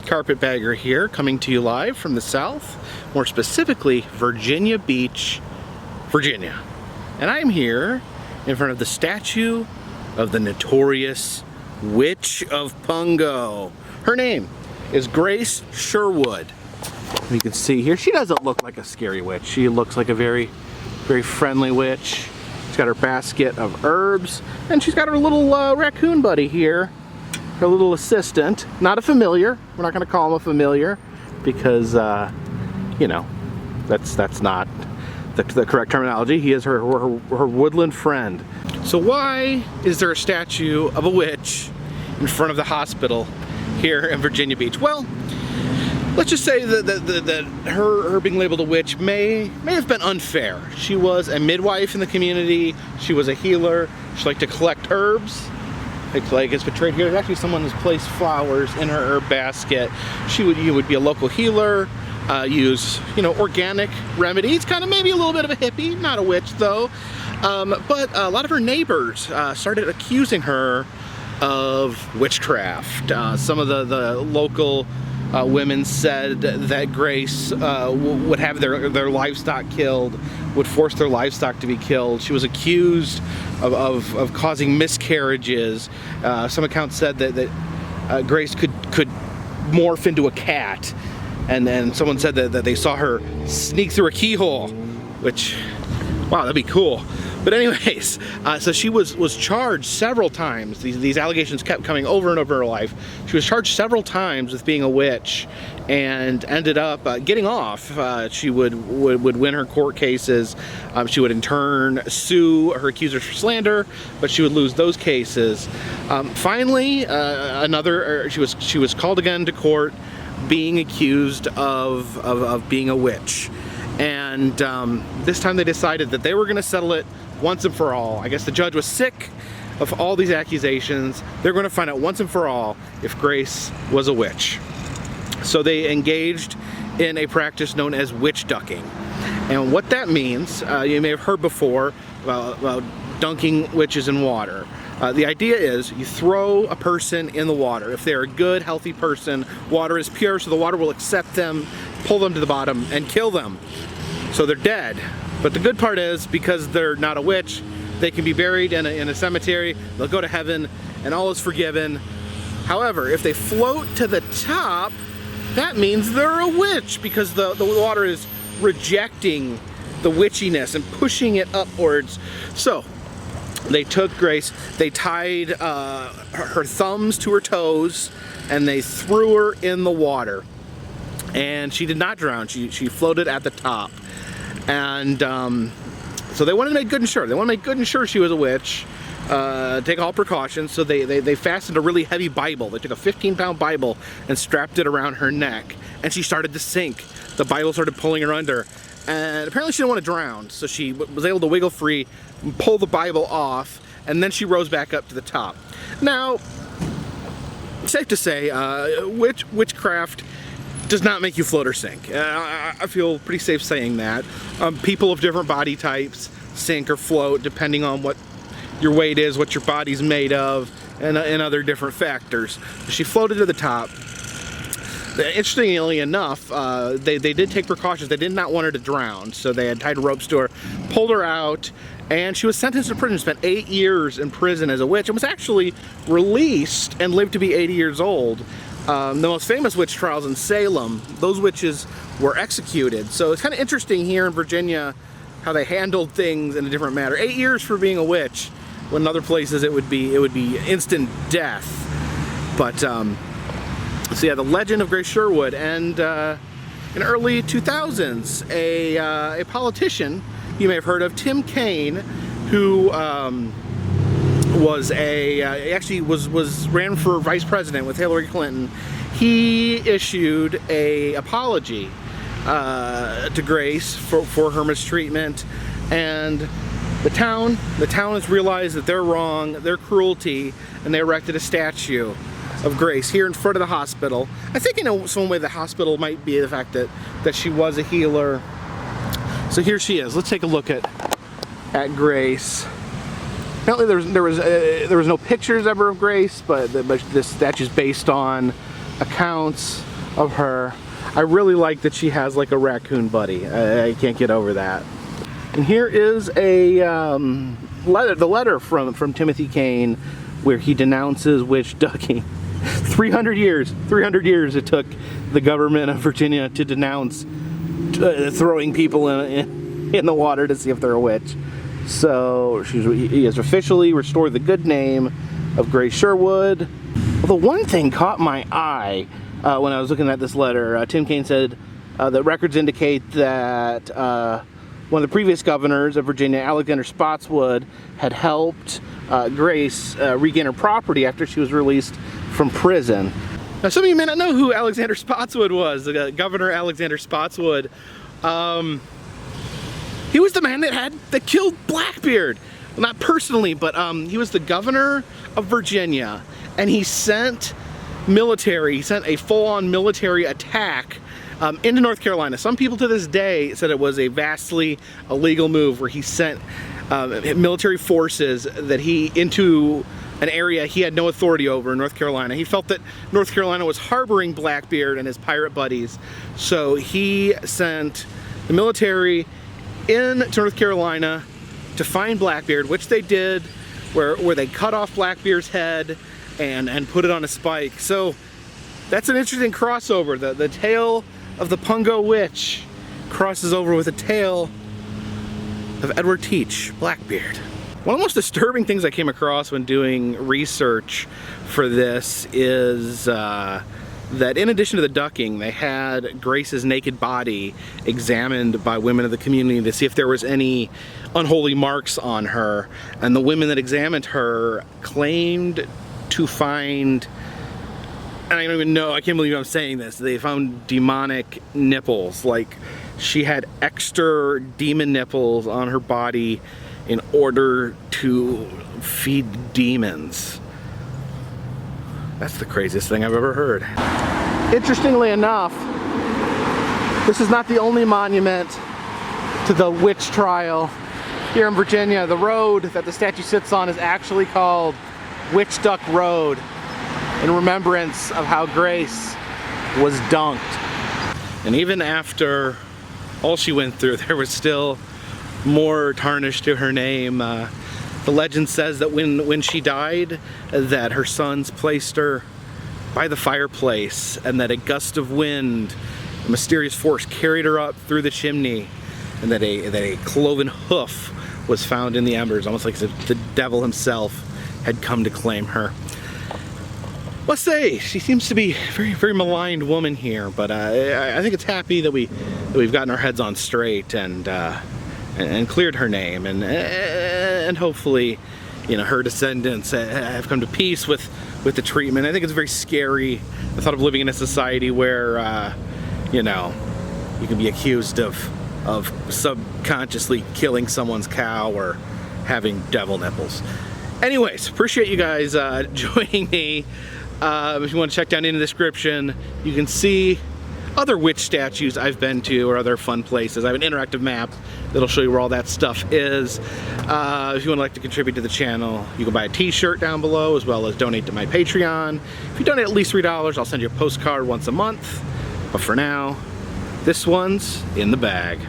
Carpetbagger here, coming to you live from the South, more specifically Virginia Beach, Virginia. And I'm here in front of the statue of the notorious Witch of Pungo. Her name is Grace Sherwood. You can see here, she doesn't look like a scary witch. She looks like a very friendly witch. She's got her basket of herbs, and she's got her little raccoon buddy here, her little assistant. Not a familiar. We're not going to call him a familiar because, you know, that's not the correct terminology. He is her woodland friend. So why is there a statue of a witch in front of the hospital here in Virginia Beach? Well, let's just say that her being labeled a witch may have been unfair. She was a midwife in the community. She was a healer. She liked to collect herbs. Like it's portrayed here. There's actually someone who's placed flowers in her herb basket. You would be a local healer. Use, you know, organic remedies. Kind of maybe a little bit of a hippie, not a witch though. But a lot of her neighbors started accusing her of witchcraft. Some of the local women said that Grace would have their livestock killed, would force their livestock to be killed. She was accused of causing miscarriages. Some accounts said that Grace could morph into a cat, and then someone said that they saw her sneak through a keyhole, which, wow, that'd be cool. But anyways, so she was charged several times. These allegations kept coming over and over her life. She was charged several times with being a witch, and ended up getting off. She would win her court cases. She would in turn sue her accusers for slander, but she would lose those cases. Finally, she was called again to court, being accused of being a witch. And this time they decided that they were going to settle it once and for all. I guess the judge was sick of all these accusations. They're going to find out once and for all if Grace was a witch. So they engaged in a practice known as witch ducking. And what that means, you may have heard before about dunking witches in water. The idea is you throw a person in the water. If they're a good, healthy person, water is pure, so the water will accept them, pull them to the bottom, and kill them. So they're dead. But the good part is, because they're not a witch, they can be buried in a cemetery, they'll go to heaven, and all is forgiven. However, if they float to the top, that means they're a witch, because the water is rejecting the witchiness and pushing it upwards. So they took Grace, they tied her thumbs to her toes, and they threw her in the water. And she did not drown, she floated at the top. And so they wanted to make good and sure. They want to make good and sure she was a witch, take all precautions. So they fastened a really heavy Bible. They took a 15-pound Bible and strapped it around her neck. And she started to sink. The Bible started pulling her under. And apparently she didn't want to drown, so she was able to wiggle free and pull the Bible off, and then she rose back up to the top. Now, safe to say, witchcraft does not make you float or sink. I feel pretty safe saying that. People of different body types sink or float depending on what your weight is, what your body's made of, and other different factors. She floated to the top. Interestingly enough, they did take precautions. They did not want her to drown, so they had tied ropes to her, pulled her out, and she was sentenced to prison. Spent 8 years in prison as a witch, and was actually released and lived to be 80 years old. The most famous witch trials in Salem, those witches were executed. So it's kind of interesting here in Virginia how they handled things in a different manner. 8 years for being a witch, when in other places it would be instant death. But so yeah, the legend of Grace Sherwood. And in early 2000s, a politician you may have heard of, Tim Kaine, who ran for vice president with Hillary Clinton. He issued an apology to Grace for her mistreatment, and the town has realized that they're wrong, their cruelty, and they erected a statue of Grace here in front of the hospital. I think in some way the hospital might be the fact that she was a healer. So here she is. Let's take a look at Grace. Apparently there was no pictures ever of Grace, but this statue's based on accounts of her. I really like that she has like a raccoon buddy. I can't get over that. And here is a the letter from Timothy Kane, where he denounces witch ducking. 300 years it took the government of Virginia to denounce throwing people in the water to see if they're a witch. So he has officially restored the good name of Grace Sherwood. Although one thing caught my eye when I was looking at this letter. Tim Kane said that records indicate that one of the previous governors of Virginia, Alexander Spotswood, had helped Grace regain her property after she was released from prison. Now, some of you may not know who Alexander Spotswood was. Governor Alexander Spotswood. He was the man that killed Blackbeard. Well, not personally, but he was the governor of Virginia, and he sent a full-on military attack into North Carolina. Some people to this day said it was a vastly illegal move, where he sent military forces into an area he had no authority over in North Carolina. He felt that North Carolina was harboring Blackbeard and his pirate buddies, so he sent the military into North Carolina to find Blackbeard, which they did, where they cut off Blackbeard's head and put it on a spike. So that's an interesting crossover. The tale of the Pongo witch crosses over with the tale of Edward Teach, Blackbeard. One of the most disturbing things I came across when doing research for this is that in addition to the ducking, they had Grace's naked body examined by women of the community to see if there was any unholy marks on her. And the women that examined her claimed to find, and I don't even know, I can't believe I'm saying this, they found demonic nipples. Like, she had extra demon nipples on her body in order to feed demons. That's the craziest thing I've ever heard. Interestingly enough, this is not the only monument to the witch trial here in Virginia. The road that the statue sits on is actually called Witch Duck Road, in remembrance of how Grace was dunked. And even after all she went through, there was still more tarnish to her name. The legend says that when she died, that her sons placed her by the fireplace, and that a gust of wind, a mysterious force, carried her up through the chimney, and that a cloven hoof was found in the embers, almost like as if the devil himself had come to claim her. Let's say she seems to be a very, very maligned woman here, but I think it's happy that we've gotten our heads on straight and cleared her name, and hopefully, you know, her descendants have come to peace with the treatment. I think it's very scary, the thought of living in a society where you know, you can be accused of subconsciously killing someone's cow or having devil nipples. Anyways, appreciate you guys joining me. If you want to check down in the description, you can see other witch statues I've been to, or other fun places. I have an interactive map that'll show you where all that stuff is. If you would like to contribute to the channel, you can buy a t-shirt down below, as well as donate to my Patreon. If you donate at least $3, I'll send you a postcard once a month. But for now, this one's in the bag.